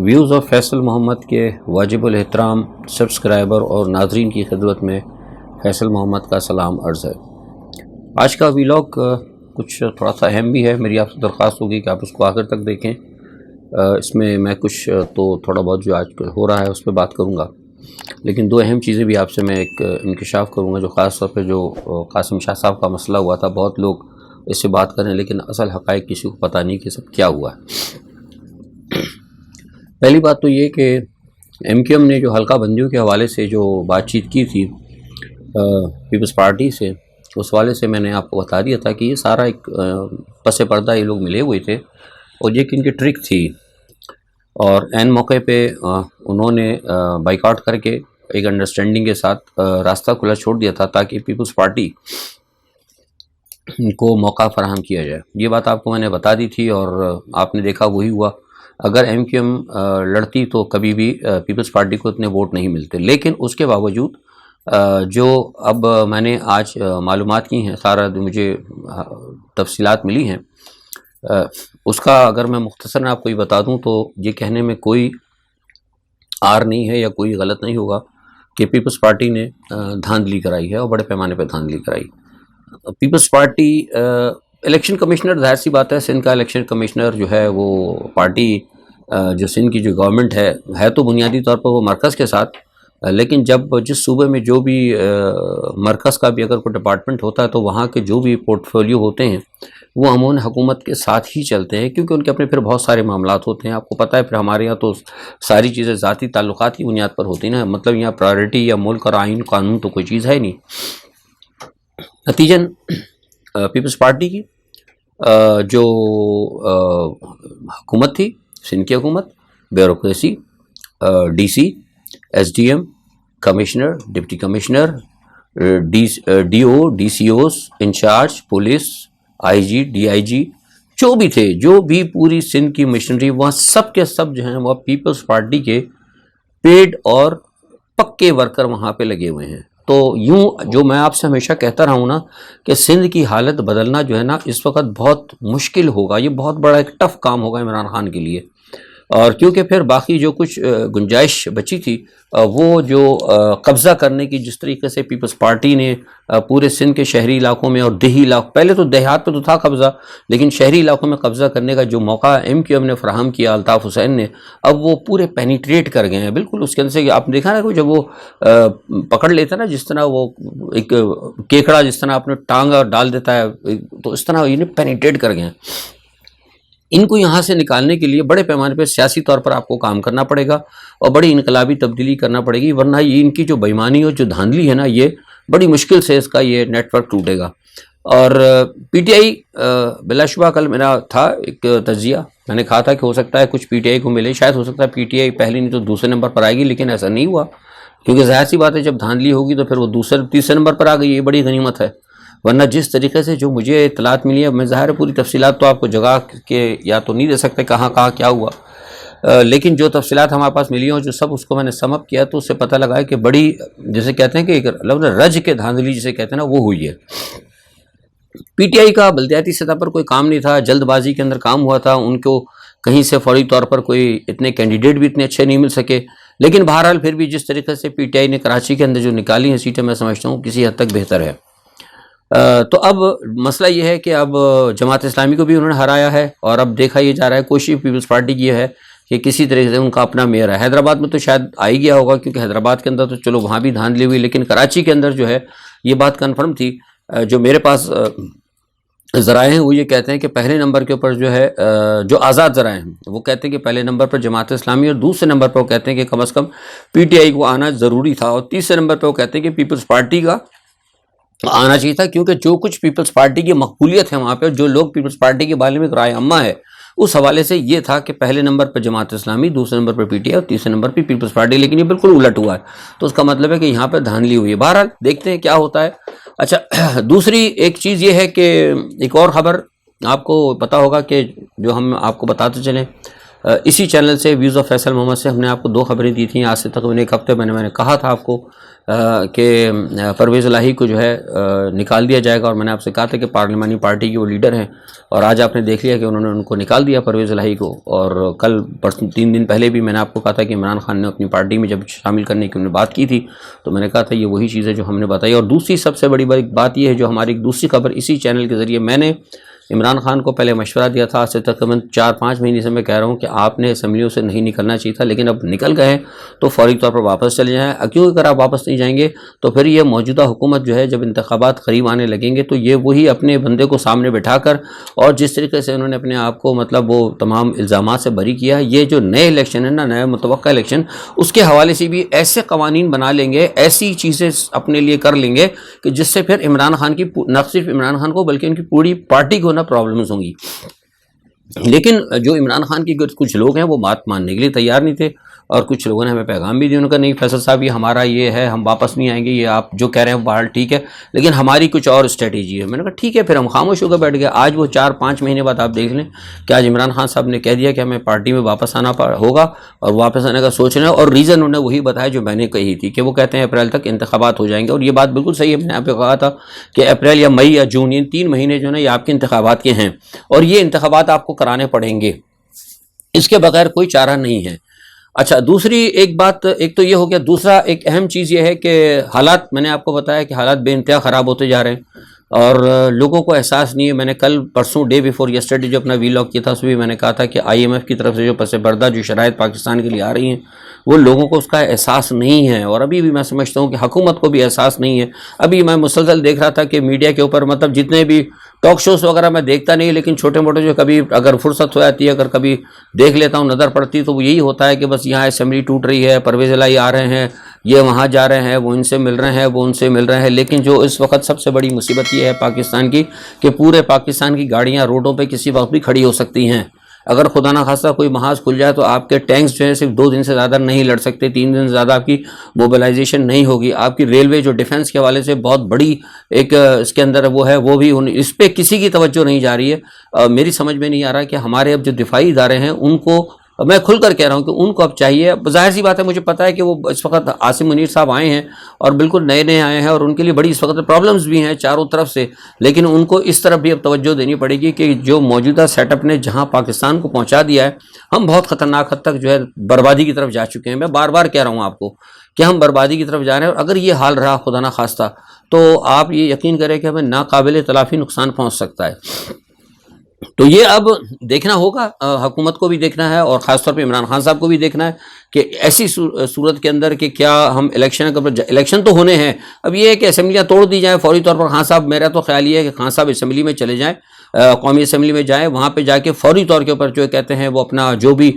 Views of Faisal محمد کے واجب الاحترام subscriber اور ناظرین کی خدمت میں فیصل محمد کا سلام عرض ہے۔ آج کا ویلاگ کچھ تھوڑا سا اہم بھی ہے، میری آپ سے درخواست ہوگی کہ آپ اس کو آخر تک دیکھیں۔ اس میں میں کچھ تو تھوڑا بہت جو آج ہو رہا ہے اس پہ بات کروں گا، لیکن دو اہم چیزیں بھی آپ سے میں ایک انکشاف کروں گا، جو خاص طور پہ جو قاسم شاہ صاحب کا مسئلہ ہوا تھا۔ بہت لوگ اس سے بات کریں لیکن اصل حقائق کسی کو پتہ نہیں کہ سب کیا ہوا ہے۔ پہلی بات تو یہ کہ ایم کیو ایم نے جو حلقہ بندیوں کے حوالے سے جو بات چیت کی تھی پیپلز پارٹی سے، اس حوالے سے میں نے آپ کو بتا دیا تھا کہ یہ سارا ایک پس پردہ یہ لوگ ملے ہوئے تھے، اور یہ کہ ان کی ٹرک تھی، اور عین موقع پہ انہوں نے بائیکاٹ کر کے ایک انڈرسٹینڈنگ کے ساتھ راستہ کھلا چھوڑ دیا تھا تاکہ پیپلز پارٹی کو موقع فراہم کیا جائے۔ یہ بات آپ کو میں نے بتا دی تھی اور آپ نے دیکھا وہی ہوا۔ اگر ایم کیو ایم لڑتی تو کبھی بھی پیپلز پارٹی کو اتنے ووٹ نہیں ملتے، لیکن اس کے باوجود جو اب میں نے آج معلومات کی ہیں، سارا مجھے تفصیلات ملی ہیں، اس کا اگر میں مختصراً آپ کو یہ بتا دوں تو یہ کہنے میں کوئی آر نہیں ہے یا کوئی غلط نہیں ہوگا کہ پیپلز پارٹی نے دھاندلی کرائی ہے، اور بڑے پیمانے پہ دھاندلی کرائی۔ پیپلز پارٹی الیکشن کمشنر، ظاہر سی بات ہے سندھ کا الیکشن کمشنر جو ہے وہ پارٹی جو سندھ کی جو گورنمنٹ ہے تو بنیادی طور پر وہ مرکز کے ساتھ، لیکن جب جس صوبے میں جو بھی مرکز کا بھی اگر کوئی ڈپارٹمنٹ ہوتا ہے تو وہاں کے جو بھی پورٹ فولیو ہوتے ہیں وہ عموماً حکومت کے ساتھ ہی چلتے ہیں، کیونکہ ان کے اپنے پھر بہت سارے معاملات ہوتے ہیں۔ آپ کو پتہ ہے پھر ہمارے یہاں تو ساری چیزیں ذاتی تعلقات کی بنیاد پر ہوتی ہیں نا، مطلب یہاں پرائرٹی یا ملک اور آئین قانون تو کوئی چیز ہے نہیں۔ نتیجاً پیپلز پارٹی کی جو حکومت تھی، سندھ کی حکومت، bureaucracy, D C, S D M, commissioner, deputy commissioner, D O, D C Os, incharge, police, I G, D I G, جو بھی تھے، جو بھی پوری سندھ کی مشنری، وہاں سب کے سب جو ہیں وہ پیپلز پارٹی کے پیڈ اور پکے ورکر وہاں پہ لگے ہوئے ہیں۔ تو یوں جو میں آپ سے ہمیشہ کہتا رہا ہوں نا کہ سندھ کی حالت بدلنا جو ہے نا اس وقت بہت مشکل ہوگا، یہ بہت بڑا ایک ٹف کام ہوگا عمران خان کے لیے، اور کیونکہ پھر باقی جو کچھ گنجائش بچی تھی وہ جو قبضہ کرنے کی جس طریقے سے پیپلز پارٹی نے پورے سندھ کے شہری علاقوں میں اور دیہی علاقوں، پہلے تو دیہات پہ تو تھا قبضہ، لیکن شہری علاقوں میں قبضہ کرنے کا جو موقع ایم کیو ایم نے فراہم کیا، الطاف حسین نے، اب وہ پورے پینیٹریٹ کر گئے ہیں بالکل۔ اس کے اندر سے آپ نے دیکھا نا کہ جب وہ پکڑ لیتا نا، جس طرح وہ ایک کیکڑا جس طرح اپنے ٹانگ ڈال دیتا ہے، تو اس طرح انہیں پینیٹریٹ کر گئے ہیں۔ ان کو یہاں سے نکالنے کے لیے بڑے پیمانے پہ سیاسی طور پر آپ کو کام کرنا پڑے گا اور بڑی انقلابی تبدیلی کرنا پڑے گی، ورنہ یہ ان کی جو بےایمانی اور جو دھاندلی ہے نا، یہ بڑی مشکل سے اس کا یہ نیٹ ورک ٹوٹے گا۔ اور پی ٹی آئی بلا شبہ، کل میرا تھا ایک تجزیہ، میں نے کہا تھا کہ ہو سکتا ہے کچھ پی ٹی آئی کو ملے، شاید ہو سکتا ہے پی ٹی آئی پہلی نہیں تو دوسرے نمبر پر آئے گی، لیکن ایسا نہیں ہوا، کیونکہ ظاہر سی بات ہے جب دھاندلی ہوگی تو پھر وہ تیسرے نمبر پر آ گئی، یہ بڑی غنیمت ہے۔ ورنہ جس طریقے سے جو مجھے اطلاعات ملی ہے، میں ظاہر پوری تفصیلات تو آپ کو جگہ کے یا تو نہیں دے سکتے کہاں کیا ہوا، لیکن جو تفصیلات ہمارے پاس ملی ہیں جو سب اس کو میں نے سم اپ کیا تو اس سے پتہ لگا ہے کہ بڑی جسے کہتے ہیں کہ ایک لفظ رج کے دھاندلی جسے کہتے ہیں نا وہ ہوئی ہے۔ پی ٹی آئی کا بلدیاتی سطح پر کوئی کام نہیں تھا، جلد بازی کے اندر کام ہوا تھا، ان کو کہیں سے فوری طور پر کوئی اتنے کینڈیڈیٹ بھی اتنے اچھے نہیں مل سکے، لیکن بہرحال پھر بھی جس طریقے سے پی ٹی آئی نے کراچی کے اندر جو نکالی ہیں سیٹیں، میں سمجھتا ہوں کسی حد تک بہتر ہے۔ تو اب مسئلہ یہ ہے کہ اب جماعت اسلامی کو بھی انہوں نے ہرایا ہے، اور اب دیکھا یہ جا رہا ہے، کوشش پیپلز پارٹی کی ہے کہ کسی طریقے سے ان کا اپنا میئر ہے۔ حیدرآباد میں تو شاید آ ہی گیا ہوگا، کیونکہ حیدرآباد کے اندر تو چلو وہاں بھی دھاندلی ہوئی، لیکن کراچی کے اندر جو ہے یہ بات کنفرم تھی۔ جو میرے پاس ذرائع ہیں وہ یہ کہتے ہیں کہ پہلے نمبر کے اوپر جو ہے جو آزاد ذرائع ہیں وہ کہتے ہیں کہ پہلے نمبر پر جماعت اسلامی، اور دوسرے نمبر پر وہ کہتے ہیں کہ کم از کم پی ٹی آئی کو آنا ضروری تھا، اور تیسرے نمبر پہ وہ کہتے ہیں کہ پیپلز پارٹی کا آنا چاہیے تھا، کیونکہ جو کچھ پیپلز پارٹی کی مقبولیت ہے وہاں پہ، جو لوگ پیپلز پارٹی کے بارے میں رائے عامہ ہے، اس حوالے سے یہ تھا کہ پہلے نمبر پر جماعت اسلامی، دوسرے number per P T I اور تیسرے نمبر پہ پیپلز پارٹی، لیکن یہ بالکل الٹ ہوا ہے، تو اس کا مطلب ہے کہ یہاں پہ دھاندلی ہوئی ہے۔ بہرحال دیکھتے ہیں کیا ہوتا ہے۔ اچھا، دوسری ایک چیز یہ ہے کہ ایک اور خبر آپ کو پتہ ہوگا کہ جو ہم آپ کو بتاتے چلیں، اسی چینل سے ویوز آف فیصل محمد سے ہم نے آپ کو 2 خبریں دی تھیں. آج سے تقریباً 1 ہفتے میں نے کہا تھا آپ کو کہ پرویز الہی کو جو ہے نکال دیا جائے گا, اور میں نے آپ سے کہا تھا کہ پارلیمانی پارٹی کے وہ لیڈر ہیں, اور آج آپ نے دیکھ لیا کہ انہوں نے ان کو نکال دیا پرویز الہی کو. اور کل 3 دن پہلے بھی میں نے آپ کو کہا تھا کہ عمران خان نے اپنی پارٹی میں جب شامل کرنے کی انہوں نے بات کی تھی تو میں نے کہا تھا یہ وہی چیز ہے جو ہم نے بتائی. اور دوسری سب سے بڑی بات یہ ہے جو ہماری دوسری خبر اسی چینل کے ذریعے میں نے عمران خان کو پہلے مشورہ دیا تھا, آج سے تقریباً 4-5 مہینے سے میں کہہ رہا ہوں کہ آپ نے اسمبلیوں سے نہیں نکلنا چاہیے تھا, لیکن اب نکل گئے تو فوری طور پر واپس چلے جائیں. کیونکہ اگر آپ واپس نہیں جائیں گے تو پھر یہ موجودہ حکومت جو ہے جب انتخابات قریب آنے لگیں گے تو یہ وہی اپنے بندے کو سامنے بٹھا کر, اور جس طریقے سے انہوں نے اپنے آپ کو مطلب وہ تمام الزامات سے بری کیا, یہ جو نئے الیکشن ہے نا, نئے متوقع الیکشن, اس کے حوالے سے بھی ایسے قوانین بنا لیں گے, ایسی چیزیں اپنے لیے کر لیں گے کہ جس سے پھر عمران خان کی, نہ صرف عمران خان کو بلکہ ان کی پوری پارٹی کو نا پرابلمز ہوں گی. لیکن جو عمران خان کی کچھ لوگ ہیں وہ بات ماننے کے لیے تیار نہیں تھے, اور کچھ لوگوں نے ہمیں پیغام بھی دیا, انہوں نے کہا نہیں فیصل صاحب یہ ہمارا یہ ہے, ہم واپس نہیں آئیں گے, یہ آپ جو کہہ رہے ہیں بہرحال ٹھیک ہے, لیکن ہماری کچھ اور اسٹریٹجی ہے. میں نے کہا ٹھیک ہے, پھر ہم خاموش ہو کے بیٹھ گئے. آج وہ 4-5 مہینے بعد آپ دیکھ لیں کہ آج عمران خان صاحب نے کہہ دیا کہ ہمیں پارٹی میں واپس آنا ہوگا, اور واپس آنے کا سوچ رہے ہیں, اور ریزن انہوں نے وہی بتایا جو میں نے کہی تھی کہ وہ کہتے ہیں اپریل تک انتخابات ہو جائیں گے. اور یہ بات بالکل صحیح ہے, میں نے آپ کو کہا تھا کہ اپریل یا مئی یا جون, یہ 3 مہینے جو ہے یہ آپ کے انتخابات کے ہیں, اور یہ انتخابات آپ کو کرانے پڑیں گے, اس کے بغیر کوئی چارہ نہیں ہے. اچھا دوسری ایک بات, ایک تو یہ ہو گیا. دوسرا ایک اہم چیز یہ ہے کہ حالات, میں نے آپ کو بتایا کہ حالات بے انتہا خراب ہوتے جا رہے ہیں, اور لوگوں کو احساس نہیں ہے. میں نے کل پرسوں ڈے بیفور یسٹرڈے جو اپنا ویلاگ کیا تھا اس میں بھی میں نے کہا تھا کہ IMF کی طرف سے جو پس پردہ جو شرائط پاکستان کے لیے آ رہی ہیں وہ لوگوں کو اس کا احساس نہیں ہے, اور ابھی بھی میں سمجھتا ہوں کہ حکومت کو بھی احساس نہیں ہے. ابھی میں مسلسل دیکھ رہا تھا کہ میڈیا کے اوپر مطلب جتنے بھی ٹاک شوز وغیرہ میں دیکھتا نہیں, لیکن چھوٹے موٹے جو کبھی اگر فرصت ہو جاتی ہے, اگر کبھی دیکھ لیتا ہوں نظر پڑتی تو وہ یہی ہوتا ہے کہ بس یہاں اسمبلی ٹوٹ رہی ہے, پرویز الہی آ رہے ہیں, یہ وہاں جا رہے ہیں, وہ ان سے مل رہے ہیں, وہ ان سے مل رہے ہیں. لیکن جو اس وقت سب سے بڑی مصیبت یہ ہے پاکستان کی کہ پورے پاکستان کی گاڑیاں روڈوں پہ کسی وقت بھی کھڑی ہو سکتی ہیں. اگر خدا نہ خواستہ کوئی محاذ کھل جائے تو آپ کے ٹینکس جو ہیں صرف 2 دن سے زیادہ نہیں لڑ سکتے, 3 دن سے زیادہ آپ کی موبلائزیشن نہیں ہوگی. آپ کی ریلوے جو ڈیفنس کے حوالے سے بہت بڑی ایک اس کے اندر وہ ہے, وہ بھی اس پہ کسی کی توجہ نہیں جا رہی ہے. میری سمجھ میں نہیں آ رہا کہ ہمارے اب جو دفاعی ادارے ہیں ان کو, میں کھل کر کہہ رہا ہوں کہ ان کو اب چاہیے, ظاہر سی بات ہے مجھے پتا ہے کہ وہ اس وقت عاصم منیر صاحب آئے ہیں اور بالکل نئے آئے ہیں, اور ان کے لیے بڑی اس وقت پرابلمز بھی ہیں چاروں طرف سے, لیکن ان کو اس طرف بھی اب توجہ دینی پڑے گی کہ جو موجودہ سیٹ اپ نے جہاں پاکستان کو پہنچا دیا ہے, ہم بہت خطرناک حد تک جو ہے بربادی کی طرف جا چکے ہیں. میں بار بار کہہ رہا ہوں آپ کو کہ ہم بربادی کی طرف جا رہے ہیں, اور اگر یہ حال رہا خدا نہ خواستہ تو آپ یہ یقین کریں کہ ہمیں ناقابل تلافی نقصان پہنچ سکتا ہے. تو یہ اب دیکھنا ہوگا, حکومت کو بھی دیکھنا ہے, اور خاص طور پہ عمران خان صاحب کو بھی دیکھنا ہے کہ ایسی صورت کے اندر کہ کیا ہم الیکشن تو ہونے ہیں, اب یہ ہے کہ اسمبلیاں توڑ دی جائیں فوری طور پر. خان صاحب, میرا تو خیال یہ ہے کہ خان صاحب اسمبلی میں چلے جائیں, قومی اسمبلی میں جائیں, وہاں پہ جا کے فوری طور کے اوپر جو کہتے ہیں وہ اپنا جو بھی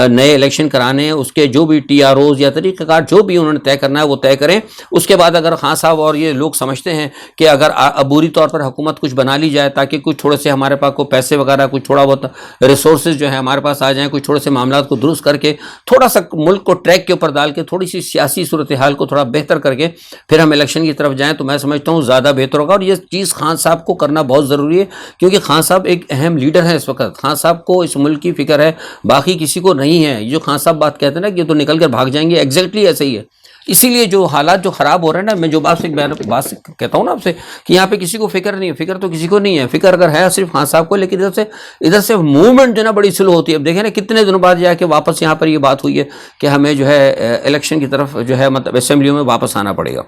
نئے الیکشن کرانے ہیں اس کے جو بھی TROs یا طریقہ کار جو بھی انہوں نے طے کرنا ہے وہ طے کریں. اس کے بعد اگر خان صاحب اور یہ لوگ سمجھتے ہیں کہ اگر عبوری طور پر حکومت کچھ بنا لی جائے تاکہ کچھ تھوڑے سے ہمارے پاس کو پیسے وغیرہ کچھ تھوڑا بہت ریسورسز جو ہے ہمارے پاس آ جائیں, کچھ تھوڑے سے معاملات کو درست کر کے تھوڑا سا ملک کو ٹریک کے اوپر ڈال کے تھوڑی سی سیاسی صورتحال کو تھوڑا بہتر کر کے پھر ہم الیکشن کی طرف جائیں, تو میں سمجھتا ہوں زیادہ بہتر ہوگا. اور یہ چیز خان صاحب کو کرنا بہت ضروری ہے, کیونکہ خان صاحب ایک اہم لیڈر ہیں اس وقت. خان صاحب کو اس ملک کی فکر ہے, باقی کسی کو نہیں ہے. جو خان صاحب بات کہتے ہیں نا کہ تو نکل کر بھاگ جائیں گے, ایگزیکٹلی ایسے ہی ہے. اسی لیے جو حالات جو خراب ہو رہے ہیں نا, میں جو بات سے کہتا ہوں نا آپ سے کہ یہاں پہ کسی کو فکر نہیں ہے, فکر تو کسی کو نہیں ہے. فکر اگر ہے صرف خان صاحب کو, لیکن ادھر سے موومنٹ جو ہے نا بڑی سلو ہوتی ہے. اب دیکھیں نا کتنے دنوں بعد جا کے واپس یہاں پر یہ بات ہوئی ہے کہ ہمیں جو ہے الیکشن کی طرف جو ہے مطلب اسمبلیوں میں واپس آنا پڑے گا.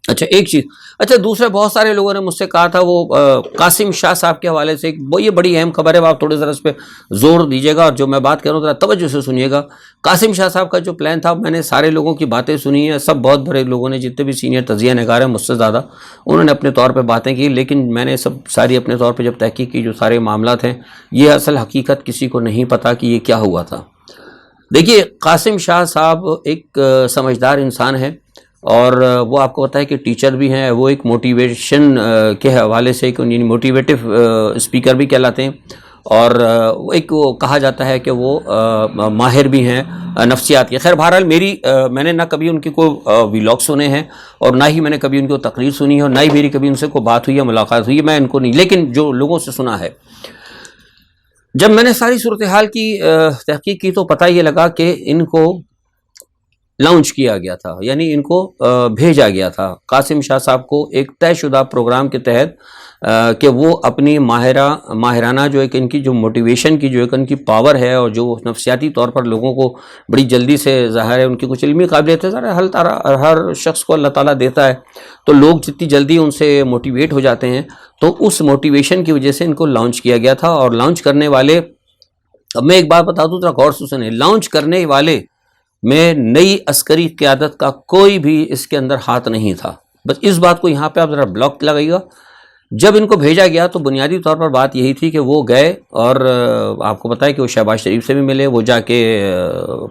اچھا ایک چیز, اچھا دوسرے بہت سارے لوگوں نے مجھ سے کہا تھا وہ قاسم شاہ صاحب کے حوالے سے, وہ یہ بڑی اہم خبر ہے, آپ تھوڑے ذرا اس پہ زور دیجیے گا, اور جو میں بات کر رہا ہوں ذرا توجہ سے سنیے گا. قاسم شاہ صاحب کا جو پلان تھا, میں نے سارے لوگوں کی باتیں سنی ہیں, سب بہت بڑے لوگوں نے, جتنے بھی سینئر تجزیہ نگار ہیں مجھ سے زیادہ, انہوں نے اپنے طور پہ باتیں کی, لیکن میں نے ساری اپنے طور پہ جب تحقیق کی, جو سارے معاملات ہیں, یہ اصل حقیقت کسی کو نہیں پتا کہ یہ کیا ہوا تھا. دیکھیے قاسم شاہ صاحب ایک سمجھدار انسان ہے, اور وہ آپ کو پتہ ہے کہ ٹیچر بھی ہیں, وہ ایک موٹیویشن کے حوالے سے ایک موٹیویٹو اسپیکر بھی کہلاتے ہیں, اور ایک وہ کہا جاتا ہے کہ وہ ماہر بھی ہیں نفسیات کے. خیر بہرحال میں نے نہ کبھی ان کی کوئی ویلاگ سنے ہیں, اور نہ ہی میں نے کبھی ان کو تقریر سنی ہے, اور نہ ہی میری کبھی ان سے کوئی بات ہوئی ہے, ملاقات ہوئی ہے, میں ان کو نہیں, لیکن جو لوگوں سے سنا ہے جب میں نے ساری صورتحال کی تحقیق کی تو پتہ یہ لگا کہ ان کو لانچ کیا گیا تھا، یعنی ان کو بھیجا گیا تھا قاسم شاہ صاحب کو ایک طے شدہ پروگرام کے تحت کہ وہ اپنی ماہرانہ جو ایک ان کی جو موٹیویشن کی جو ایک ان کی پاور ہے اور جو نفسیاتی طور پر لوگوں کو بڑی جلدی سے ظاہر ہے ان کی کچھ علمی قابلیت ہے، ہر شخص کو اللہ تعالیٰ دیتا ہے، تو لوگ جتنی جلدی ان سے موٹیویٹ ہو جاتے ہیں، تو اس موٹیویشن کی وجہ سے ان کو لانچ کیا گیا تھا۔ اور لانچ کرنے والے، اب میں ایک بات بتا دوں ذرا غور سے سنیں، لانچ کرنے والے میں نئی عسکری قیادت کا کوئی بھی اس کے اندر ہاتھ نہیں تھا۔ بس اس بات کو یہاں پہ آپ ذرا بلاک لگائیے گا۔ جب ان کو بھیجا گیا تو بنیادی طور پر بات یہی تھی کہ وہ گئے اور آپ کو پتہ ہے کہ وہ شہباز شریف سے بھی ملے، وہ جا کے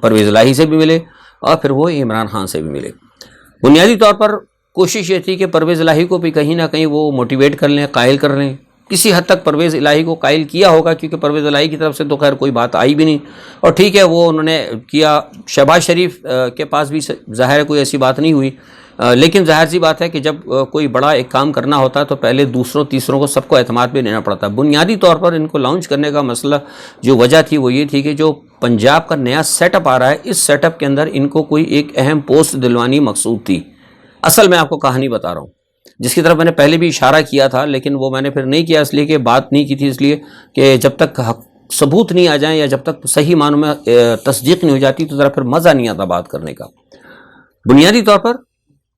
پرویز الہی سے بھی ملے، اور پھر وہ عمران خان سے بھی ملے۔ بنیادی طور پر کوشش یہ تھی کہ پرویز الہی کو بھی کہیں نہ کہیں وہ موٹیویٹ کر لیں، قائل کر لیں۔ کسی حد تک پرویز الہی کو قائل کیا ہوگا، کیونکہ پرویز الہی کی طرف سے تو خیر کوئی بات آئی بھی نہیں، اور ٹھیک ہے وہ انہوں نے کیا۔ شہباز شریف کے پاس بھی ظاہر ہے کوئی ایسی بات نہیں ہوئی، لیکن ظاہر سی بات ہے کہ جب کوئی بڑا ایک کام کرنا ہوتا ہے تو پہلے دوسروں تیسروں کو سب کو اعتماد بھی دینا پڑتا ہے۔ بنیادی طور پر ان کو لانچ کرنے کا مسئلہ جو وجہ تھی وہ یہ تھی کہ جو پنجاب کا نیا سیٹ اپ آ رہا ہے، اس سیٹ اپ کے اندر ان کو کوئی ایک اہم پوسٹ دلوانی مقصود تھی۔ اصل میں آپ کو کہانی بتا رہا ہوں جس کی طرف میں نے پہلے بھی اشارہ کیا تھا، لیکن وہ میں نے پھر نہیں کیا اس لیے کہ بات نہیں کی تھی، اس لیے کہ جب تک ثبوت نہیں آ جائیں یا جب تک صحیح معنوں میں تصدیق نہیں ہو جاتی تو ذرا پھر مزہ نہیں آتا بات کرنے کا۔ بنیادی طور پر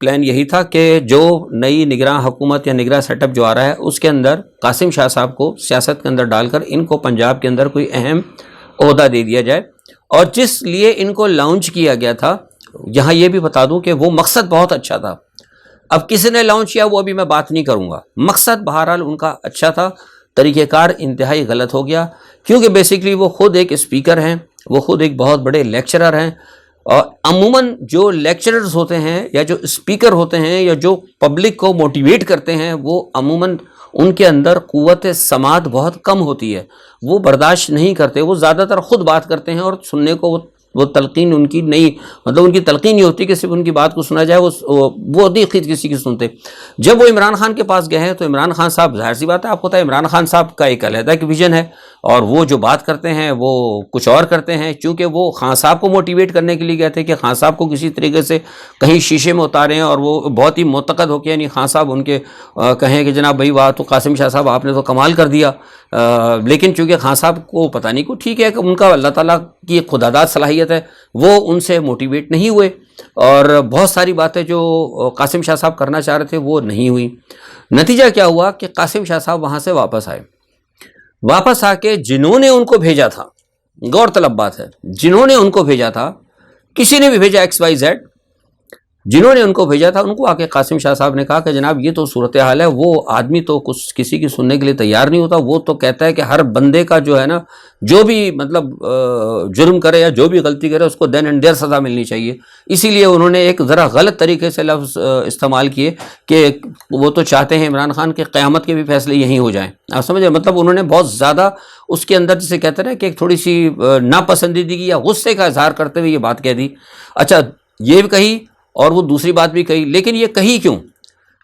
پلان یہی تھا کہ جو نئی نگراں حکومت یا نگراں سیٹ اپ جو آ رہا ہے اس کے اندر قاسم شاہ صاحب کو سیاست کے اندر ڈال کر ان کو پنجاب کے اندر کوئی اہم عہدہ دے دیا جائے، اور جس لیے ان کو لانچ کیا گیا تھا، یہاں یہ بھی بتا دوں کہ وہ مقصد بہت اچھا تھا۔ اب کسی نے لانچ کیا وہ ابھی میں بات نہیں کروں گا، مقصد بہرحال ان کا اچھا تھا، طریقہ کار انتہائی غلط ہو گیا، کیونکہ بیسیکلی وہ خود ایک اسپیکر ہیں، وہ خود ایک بہت بڑے لیکچرر ہیں، اور عموماً جو لیکچررز ہوتے ہیں یا جو اسپیکر ہوتے ہیں یا جو پبلک کو موٹیویٹ کرتے ہیں، وہ عموماً ان کے اندر قوت سماعت بہت کم ہوتی ہے، وہ برداشت نہیں کرتے، وہ زیادہ تر خود بات کرتے ہیں، اور سننے کو وہ تلقین ان کی نہیں، مطلب ان کی تلقین یہ ہوتی کہ صرف ان کی بات کو سنا جائے، وہ نہیں خود کسی کی سنتے۔ جب وہ عمران خان کے پاس گئے ہیں تو عمران خان صاحب، ظاہر سی بات ہے آپ کو پتہ ہے عمران خان صاحب کا ایک علیحدہ ایک ویژن ہے، اور وہ جو بات کرتے ہیں وہ کچھ اور کرتے ہیں، چونکہ وہ خان صاحب کو موٹیویٹ کرنے کے لیے گئے تھے کہ خان صاحب کو کسی طریقے سے کہیں شیشے میں اتاریں، اور وہ بہت ہی معتقد ہو کے، یعنی خان صاحب ان کے کہیں کہ جناب بھائی واہ، تو قاسم شاہ صاحب آپ نے تو کمال کر دیا، لیکن چونکہ خان صاحب کو پتہ نہیں کو ٹھیک ہے کہ ان کا اللہ تعالیٰ کی ایک خداداد صلاحیت ہے، وہ ان سے موٹیویٹ نہیں ہوئے، اور بہت ساری باتیں جو قاسم شاہ صاحب کرنا چاہ رہے تھے وہ نہیں ہوئی۔ نتیجہ کیا ہوا کہ قاسم شاہ صاحب وہاں سے واپس آئے، واپس آ کے جنہوں نے ان کو بھیجا تھا، غور طلب بات ہے، جنہوں نے ان کو بھیجا تھا، کسی نے بھی بھیجا XYZ، جنہوں نے ان کو بھیجا تھا ان کو آ کے قاسم شاہ صاحب نے کہا کہ جناب یہ تو صورتحال ہے، وہ آدمی تو کسی کی سننے کے لیے تیار نہیں ہوتا، وہ تو کہتا ہے کہ ہر بندے کا جو ہے نا، جو بھی مطلب جرم کرے یا جو بھی غلطی کرے اس کو دین اینڈ دیر سزا ملنی چاہیے۔ اسی لیے انہوں نے ایک ذرا غلط طریقے سے لفظ استعمال کیے کہ وہ تو چاہتے ہیں عمران خان کے قیامت کے بھی فیصلے یہیں ہو جائیں، آپ سمجھے، مطلب انہوں نے بہت زیادہ اس کے اندر جسے کہتے ہیں کہ ایک تھوڑی سی ناپسندیدگی یا غصے کا اظہار کرتے ہوئے یہ بات کہہ دی۔ اچھا یہ بھی کہی اور وہ دوسری بات بھی کہی، لیکن یہ کہی کیوں؟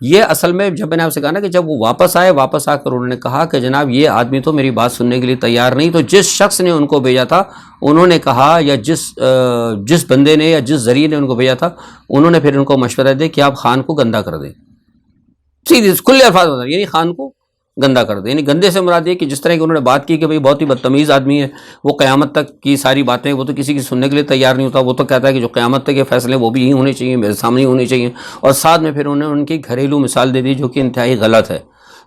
یہ اصل میں جب میں نے آپ سے کہا نا کہ جب وہ واپس آئے، واپس آ کر انہوں نے کہا کہ جناب یہ آدمی تو میری بات سننے کے لیے تیار نہیں، تو جس شخص نے ان کو بھیجا تھا انہوں نے کہا، یا جس بندے نے یا جس ذریعے نے ان کو بھیجا تھا انہوں نے پھر ان کو مشورہ دیا کہ آپ خان کو گندا کر دیں، سیدھے کھلے الفاظ بتا، یعنی خان کو گندا کر دیں، یعنی گندے سے مراد یہ کہ جس طرح کہ انہوں نے بات کی کہ بھئی بہت ہی بدتمیز آدمی ہے، وہ قیامت تک کی ساری باتیں وہ تو کسی کی سننے کے لیے تیار نہیں ہوتا، وہ تو کہتا ہے کہ جو قیامت تک کے فیصلے وہ بھی یہی ہونے چاہیے، میرے سامنے ہی ہونے چاہیے، اور ساتھ میں پھر انہوں نے ان کی گھریلو مثال دے دی جو کہ انتہائی غلط ہے۔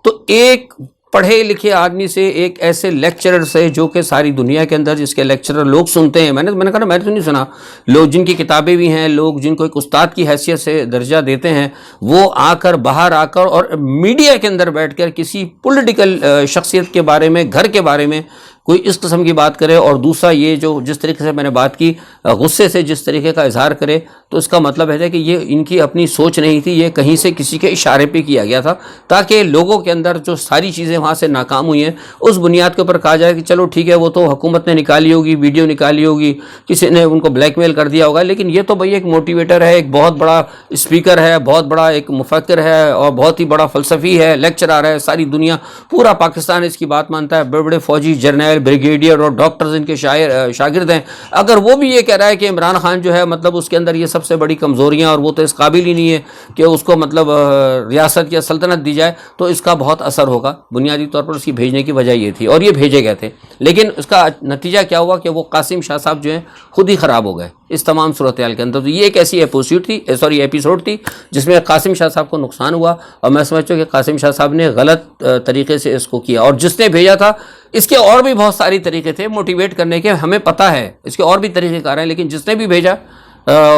تو ایک پڑھے لکھے آدمی سے، ایک ایسے لیکچرر سے جو کہ ساری دنیا کے اندر جس کے لیکچرر لوگ سنتے ہیں، میں نے کہا نا، میں نے تو نہیں سنا، لوگ جن کی کتابیں بھی ہیں، لوگ جن کو ایک استاد کی حیثیت سے درجہ دیتے ہیں، وہ آ کر باہر آ کر اور میڈیا کے اندر بیٹھ کر کسی پولیٹیکل شخصیت کے بارے میں، گھر کے بارے میں کوئی اس قسم کی بات کرے، اور دوسرا یہ جو جس طریقے سے میں نے بات کی غصے سے جس طریقے کا اظہار کرے، تو اس کا مطلب ہے کہ یہ ان کی اپنی سوچ نہیں تھی، یہ کہیں سے کسی کے اشارے پہ کیا گیا تھا تاکہ لوگوں کے اندر جو ساری چیزیں وہاں سے ناکام ہوئی ہیں اس بنیاد کے اوپر کہا جائے کہ چلو ٹھیک ہے، وہ تو حکومت نے نکالی ہوگی، ویڈیو نکالی ہوگی، کسی نے ان کو بلیک میل کر دیا ہوگا، لیکن یہ تو بھئی ایک موٹیویٹر ہے، ایک بہت بڑا اسپیکر ہے، بہت بڑا ایک مفکر ہے، اور بہت ہی بڑا فلسفی ہے، لیکچرر ہے، ساری دنیا پورا پاکستان اس کی بات مانتا ہے، بڑے بڑے فوجی جرنیل جرنیل بریگیڈیئر اور ڈاکٹرز ان کے شاگرد ہیں، اگر وہ بھی یہ کہہ رہا ہے کہ عمران خان جو ہے مطلب اس کے اندر یہ سب سے بڑی کمزوریاں اور وہ تو اس قابل ہی نہیں ہے کہ اس کو مطلب ریاست یا سلطنت دی جائے، تو اس کا بہت اثر ہوگا۔ بنیادی طور پر اس کی بھیجنے کی وجہ یہ تھی اور یہ بھیجے گئے تھے، لیکن اس کا نتیجہ کیا ہوا کہ وہ قاسم شاہ صاحب جو ہیں خود ہی خراب ہو گئے اس تمام صورتحال کے اندر۔ تو یہ ایک ایسی ایپیسوڈ تھی جس میں قاسم شاہ صاحب کو نقصان ہوا، اور میں سمجھتا ہوں کہ قاسم شاہ صاحب نے غلط طریقے سے اس کو کیا، اور جس نے بھیجا تھا اس کے اور بھی بہت ساری طریقے تھے موٹیویٹ کرنے کے، ہمیں پتہ ہے اس کے اور بھی طریقے کار ہیں، لیکن جس نے بھی بھیجا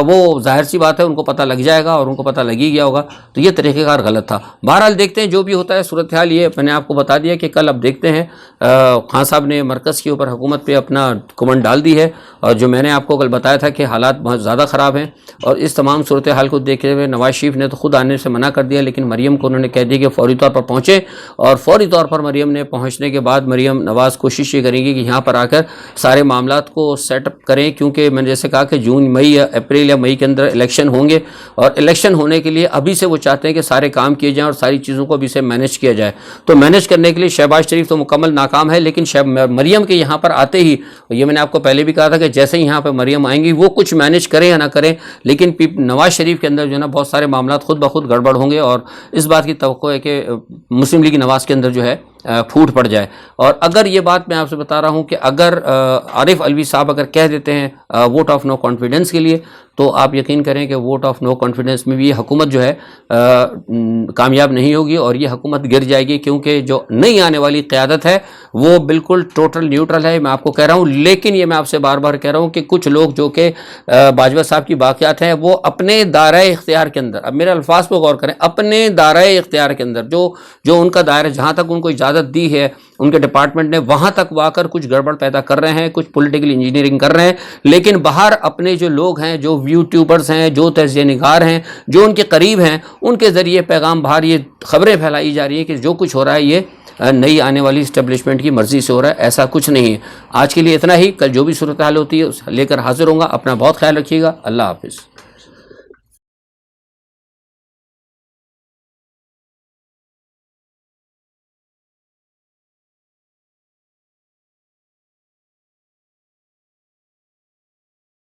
وہ ظاہر سی بات ہے ان کو پتہ لگ جائے گا اور ان کو پتہ لگ ہی گیا ہوگا، تو یہ طریقہ کار غلط تھا۔ بہرحال دیکھتے ہیں جو بھی ہوتا ہے، صورتحال یہ میں نے آپ کو بتا دیا کہ کل اب دیکھتے ہیں خان صاحب نے مرکز کے اوپر حکومت پہ اپنا کمنڈ ڈال دی ہے، اور جو میں نے آپ کو کل بتایا تھا کہ حالات بہت زیادہ خراب ہیں، اور اس تمام صورتحال کو دیکھتے ہوئے نواز شریف نے تو خود آنے سے منع کر دیا، لیکن مریم کو انہوں نے کہہ دیا کہ فوری طور پر پہنچے، اور فوری طور پر مریم نے پہنچنے کے بعد مریم نواز کوشش یہ کریں گی کہ یہاں پر آ کر سارے معاملات کو سیٹ اپ کریں، کیونکہ میں نے جیسے کہا کہ جون مئی یا اپریل یا مئی کے اندر الیکشن ہوں گے، اور الیکشن ہونے کے لیے ابھی سے وہ چاہتے ہیں کہ سارے کام کیے جائیں اور ساری چیزوں کو ابھی سے مینیج کیا جائے۔ تو مینیج کرنے کے لیے شہباز شریف تو مکمل ناکام ہے، لیکن مریم کے یہاں پر آتے ہی، یہ میں نے آپ کو پہلے بھی کہا تھا کہ جیسے ہی یہاں پہ مریم آئیں گی وہ کچھ مینیج کریں یا نہ کریں، لیکن نواز شریف کے اندر جو ہے نا بہت سارے معاملات خود بخود گڑبڑ ہوں گے، اور اس بات کی توقع ہے کہ مسلم لیگ نواز کے اندر جو ہے پھوٹ پڑ جائے۔ اور اگر یہ بات میں آپ سے بتا رہا ہوں کہ اگر عارف علوی صاحب اگر کہہ دیتے ہیں ووٹ آف نو کانفیڈنس کے لیے، تو آپ یقین کریں کہ ووٹ آف نو کانفیڈنس میں بھی یہ حکومت جو ہے کامیاب نہیں ہوگی، اور یہ حکومت گر جائے گی، کیونکہ جو نئی آنے والی قیادت ہے وہ بالکل ٹوٹل نیوٹرل ہے، میں آپ کو کہہ رہا ہوں۔ لیکن یہ میں آپ سے بار بار کہہ رہا ہوں کہ کچھ لوگ جو کہ باجوہ صاحب کی باقیات ہیں، وہ اپنے دائرۂ اختیار کے اندر، اب میرے الفاظ پہ غور کریں، اپنے دائرۂ اختیار کے اندر جو ان کا دائرہ، جہاں تک ان کو اجازت دی ہے ان کے ڈپارٹمنٹ نے، وہاں تک وہ آ کر کچھ گڑبڑ پیدا کر رہے ہیں، کچھ پولیٹیکل انجینئرنگ کر رہے ہیں، لیکن باہر اپنے جو لوگ ہیں، جو یوٹیوبرز ہیں، جو تجزیہ نگار ہیں، جو ان کے قریب ہیں، ان کے ذریعے پیغام باہر یہ خبریں پھیلائی جا رہی ہیں کہ جو کچھ ہو رہا ہے یہ نئی آنے والی اسٹیبلشمنٹ کی مرضی سے ہو رہا ہے۔ ایسا کچھ نہیں ہے۔ آج کے لیے اتنا ہی، کل جو بھی صورتحال ہوتی ہے اس لے کر حاضر ہوں گا۔ اپنا بہت خیال رکھیے گا۔ اللہ حافظ۔